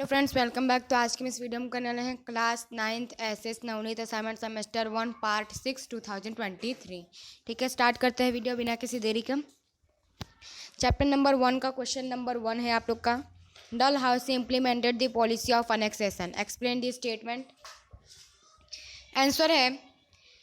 Hello friends, welcome back. तो आज की इस वीडियो में करने वाले हैं class 9th SS Navneet assignment semester 1 part 6 2023। ठीक है, स्टार्ट करते हैं वीडियो बिना किसी देरी के। चैप्टर नंबर 1 का क्वेश्चन नंबर 1 है आप लोग का, Dalhousie implemented the policy of annexation, explain the statement. Answer है,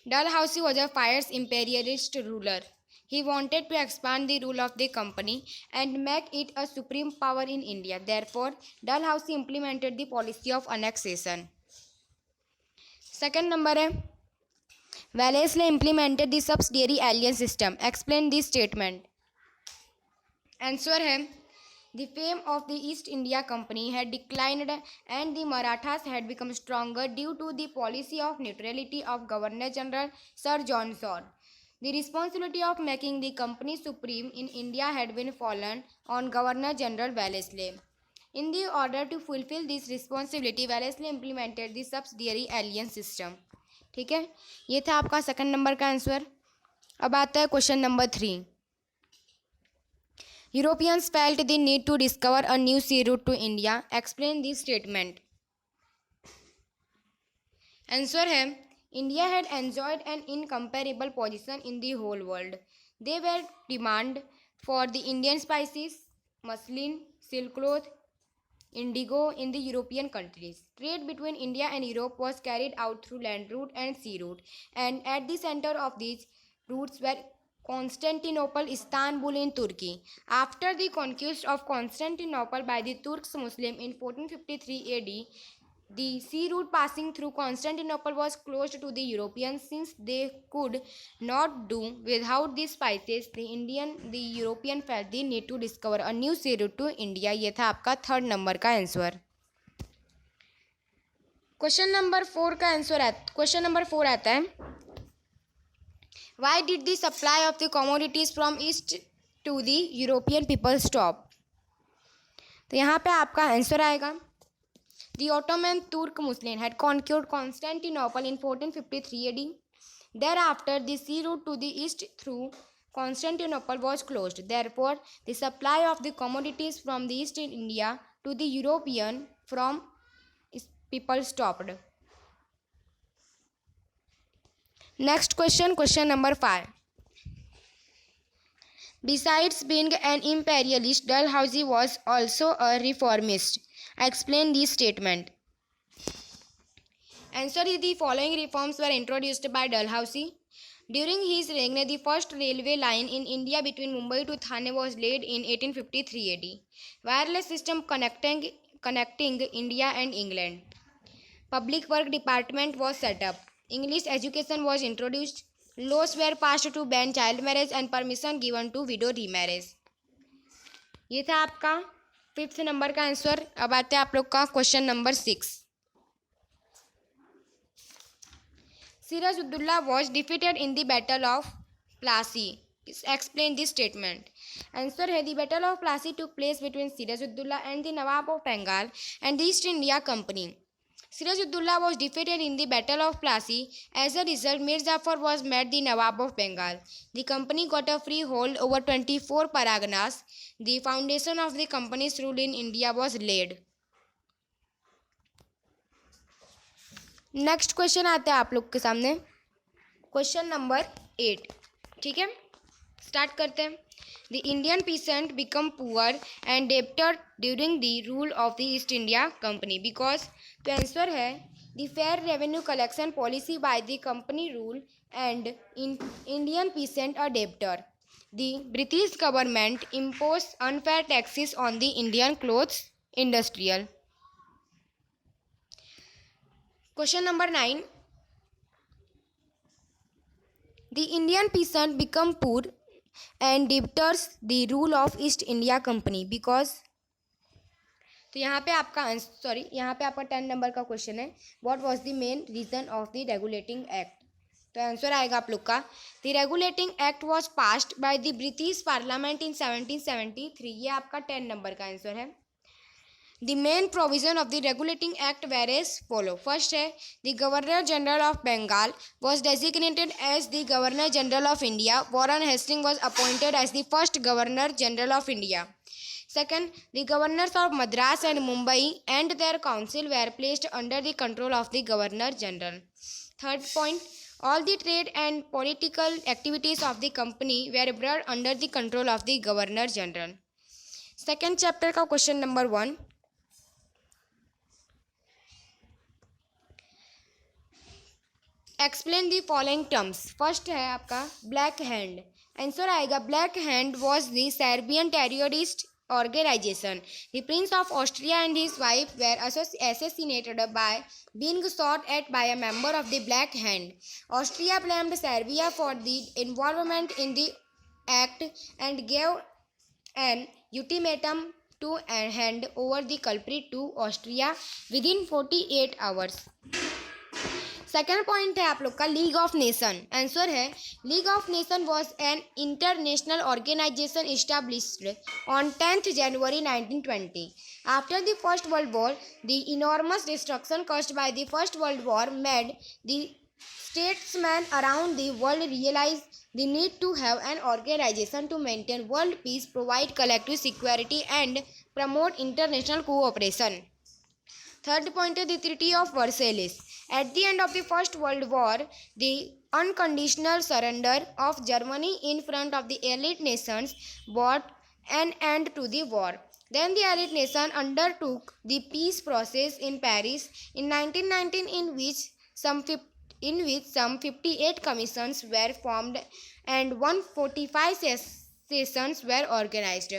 Dalhousie was a fierce imperialist रूलर. He wanted to expand the rule of the company and make it a supreme power in India. Therefore, Dalhousie implemented the policy of annexation. Second number है, Wellesley implemented the subsidiary alliance system. Explain the statement. Answer है, the fame of the East India Company had declined and the Marathas had become stronger due to the policy of neutrality of Governor General Sir John Shore. The responsibility of making the company supreme in India had been fallen on Governor General Wellesley. In the order to fulfill this responsibility, Wellesley implemented the subsidiary alliance system. ठीक है, ये था आपका second number का answer. अब आता है question number 3। Europeans felt the need to discover a new sea route to India. Explain this statement. Answer है, India had enjoyed an incomparable position in the whole world. They were demand for the Indian spices, muslin, silk cloth, indigo in the European countries. Trade between India and Europe was carried out through land route and sea route, and at the center of these routes were Constantinople, Istanbul in Turkey. After the conquest of Constantinople by the Turks Muslim in 1453 AD, the sea route passing through Constantinople was closed to the Europeans since they could not do without these spices. The European felt the need to discover a new sea route to India. ये था आपका third number का answer. Question number 4 आता है, Why did the supply of the commodities from east to the European people stop? तो यहाँ पे आपका आंसर आएगा, The Ottoman Turk Muslim had conquered Constantinople in 1453 AD. Thereafter, the sea route to the east through Constantinople was closed. Therefore, the supply of the commodities from the East India to the European from people stopped. Next question number 5. Besides being an imperialist, Dalhousie was also a reformist. Explain this statement. Answer is, the following reforms were introduced by Dalhousie. During his reign, the first railway line in India between Mumbai to Thane was laid in 1853 AD. Wireless system connecting India and England. Public work department was set up. English education was introduced. Laws were passed to ban child marriage and permission given to widow remarriage. ये था आपका 5th number का answer. अब आते हैं आप लोग का question number 6। Sirajuddaulah was defeated in the Battle of Plassey. Explain this statement. Answer है, the Battle of Plassey took place between Sirajuddaulah and the Nawab of Bengal and the East India Company. Sirajuddaulah was defeated in the Battle of Plassey. As a result, Mir Jafar was made the Nawab of Bengal. The company got a free hold over 24 parganas. The foundation of the company's rule in India was laid. Next question आता है आप लोग के सामने, question number 8। ठीक है, start करते हैं। The Indian peasant become poor and debtor during the rule of the East India Company because, तो आंसर है, the fair revenue collection policy by the company rule and Indian peasant a debtor. The British government imposed unfair taxes on the Indian clothes industrial. Question number 9. The Indian peasant become poor and debtors the rule of East India Company because, तो यहाँ पे आपका यहाँ पे आपका 10 number का question है, what was the main reason of the regulating act. तो आंसर आएगा आप लोग का, the regulating act was passed by the British parliament in 1773। ये आपका 10 नंबर का आंसर है। The main provision of the regulating act were as follow. First है, the Governor General of Bengal was designated as the Governor General of India. Warren Hastings was appointed as the first Governor General of India. Second, the governors of Madras and Mumbai and their council were placed under the control of the Governor General. Third point, all the trade and political activities of the company were brought under the control of the Governor General. Second chapter का question number 1. Explain the following terms. First है आपका black hand. Answer आएगा black hand was the Serbian terrorist organization. The Prince of Austria and his wife were assassinated by being shot at by a member of the Black Hand. Austria blamed Serbia for the involvement in the act and gave an ultimatum to hand over the culprit to Austria within 48 hours. Second point है आप लोग का league of nation. Answer है league of nation was an international organisation established on 10th January 1920. After the First World War, the enormous destruction caused by the First World War made the statesmen around the world realize the need to have an organization to maintain world peace, provide collective security, and promote international cooperation. Third point is the Treaty of Versailles. At the end of the First World War, the unconditional surrender of Germany in front of the Allied nations brought an end to the war. Then the Allied nation undertook the peace process in Paris in 1919, in which some 58 commissions were formed and 145 sessions were organized.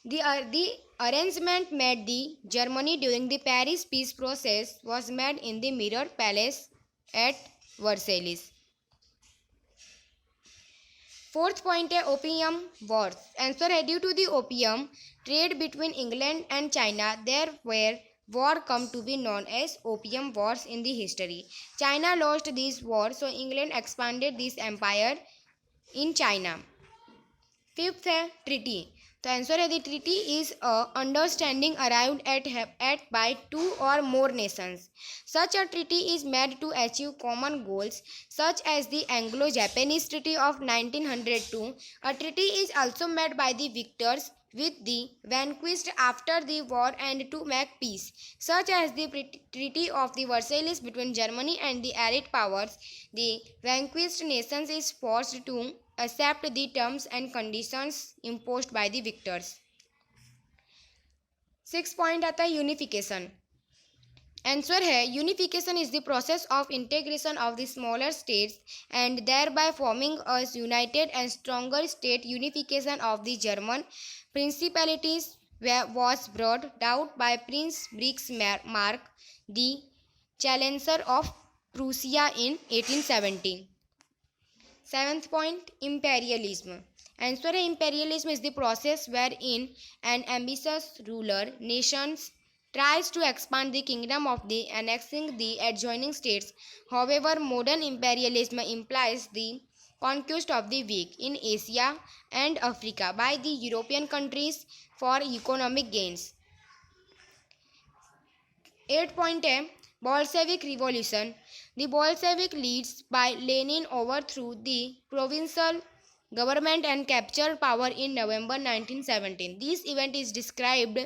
The arrangement made the Germany during the Paris peace process was made in the Mirror Palace at Versailles. Fourth point है opium wars. Answer है due to the opium trade between England and China, there were war come to be known as opium wars in the history. China lost these wars, so England expanded this empire in China. Fifth है treaty. तो answer है the treaty is a understanding arrived at by 2 or more nations. Such a treaty is made to achieve common goals, such as the Anglo-Japanese Treaty of 1902. A treaty is also made by the victors with the vanquished after the war and to make peace, such as the Treaty of the Versailles between Germany and the Allied powers. The vanquished nations is forced to accept the terms and conditions imposed by the victors. 6 point आता है unification. Answer है unification is the process of integration of the smaller states and thereby forming a united and stronger state. Unification of the German principalities was brought about by Prince Bismarck, the Chancellor of Prussia in 1817. Seventh point, imperialism. Answer है imperialism is the process wherein an ambitious ruler nations tries to expand the kingdom of the annexing the adjoining states. However, modern imperialism implies the conquest of the weak in Asia and Africa by the European countries for economic gains. 8 point है Bolshevik Revolution. The Bolshevik leads by Lenin overthrew the provincial government and captured power in November 1917. This event is described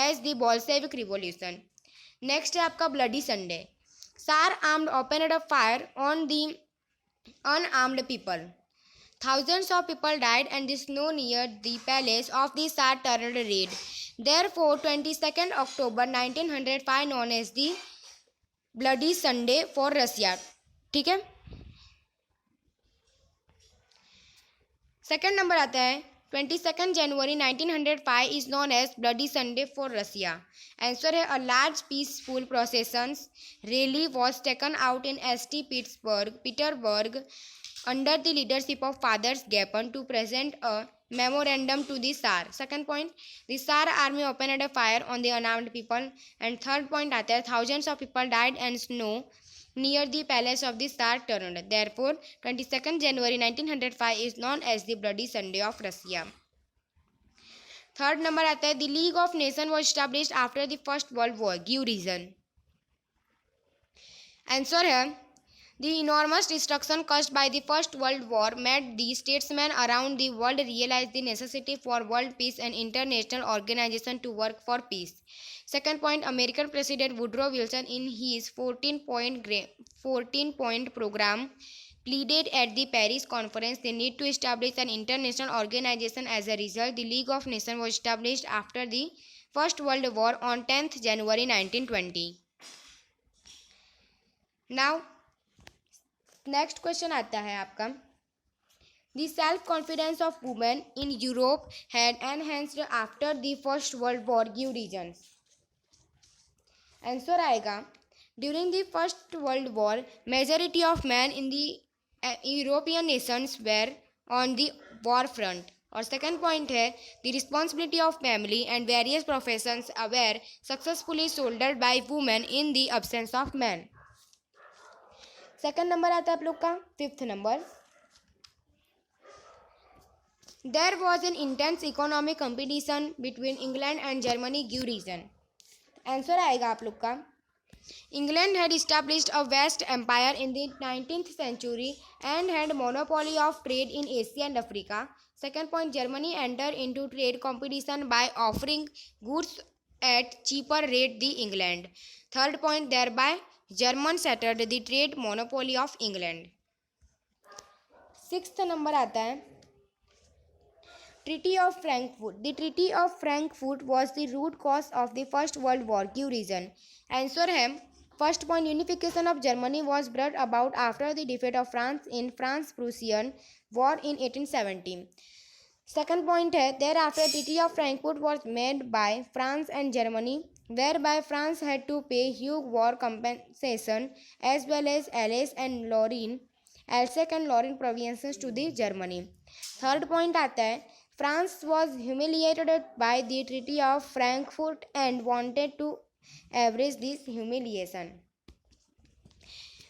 as the Bolshevik Revolution. Next है आपका Bloody Sunday. Tsar armed opened a fire on the unarmed people. Thousands of people died and the snow near the palace of the Tsar turned red. Therefore, 22nd October 1905 known as the bloody Sunday for Russia. ठीक है. Second number आता है 22nd January 1905 is known as bloody Sunday for Russia. Answer है a large peaceful processions rally was taken out in St. Petersburg under the leadership of Father Gapan to present a memorandum to the Tsar. Second point, the Tsar army opened a fire on the unarmed people. And third point आता है thousands of people died and snow near the palace of the Tsar turned. Therefore, 22nd January 1905 is known as the Bloody Sunday of Russia. Third number आता है the League of Nations was established after the First World War. Give reason. Answer है The enormous destruction caused by the First World War made the statesmen around the world realize the necessity for world peace and international organization to work for peace. Second point, American President Woodrow Wilson in his 14-point program pleaded at the Paris conference the need to establish an international organization. As a result, the League of Nations was established after the First World War on 10th January 1920. Now, next question आता है आपका, the self confidence of women in Europe had enhanced after the first world war, give reasons. Answer आएगा, during the first world war majority of man in the European nations were on the war front. और second point है, the responsibility of family and various professions were successfully shouldered by women in the absence of man. Second number आता है आप लोग का, fifth number, there was an intense economic competition between England and Germany, give reason. Answer आएगा आप लोग का, England had established a vast empire in the 19th century and had monopoly of trade in Asia and Africa. Second point, Germany entered into trade competition by offering goods at cheaper rate than England. Third point, thereby German settled the trade monopoly of England. Sixth number आता है, treaty of Frankfurt, the treaty of Frankfurt was the root cause of the first world war, give reason. Answer है, first point, unification of Germany was brought about after the defeat of France in France Prussian war in 1870। Second point है, there after treaty of Frankfurt was made by France and Germany, whereby France had to pay huge war compensation as well as Alsace and Lorraine provinces to the Germany. Third point आता है, France was humiliated by the Treaty of Frankfurt and wanted to avenge this humiliation.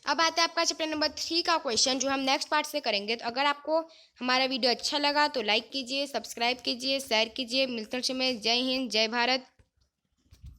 अब आता है आपका chapter number 3 का question, जो हम next part से करेंगे। तो अगर आपको हमारा वीडियो अच्छा लगा तो लाइक कीजिए, सब्सक्राइब कीजिए, शेयर कीजिए। मिलते हैं, जय हिंद, जय भारत।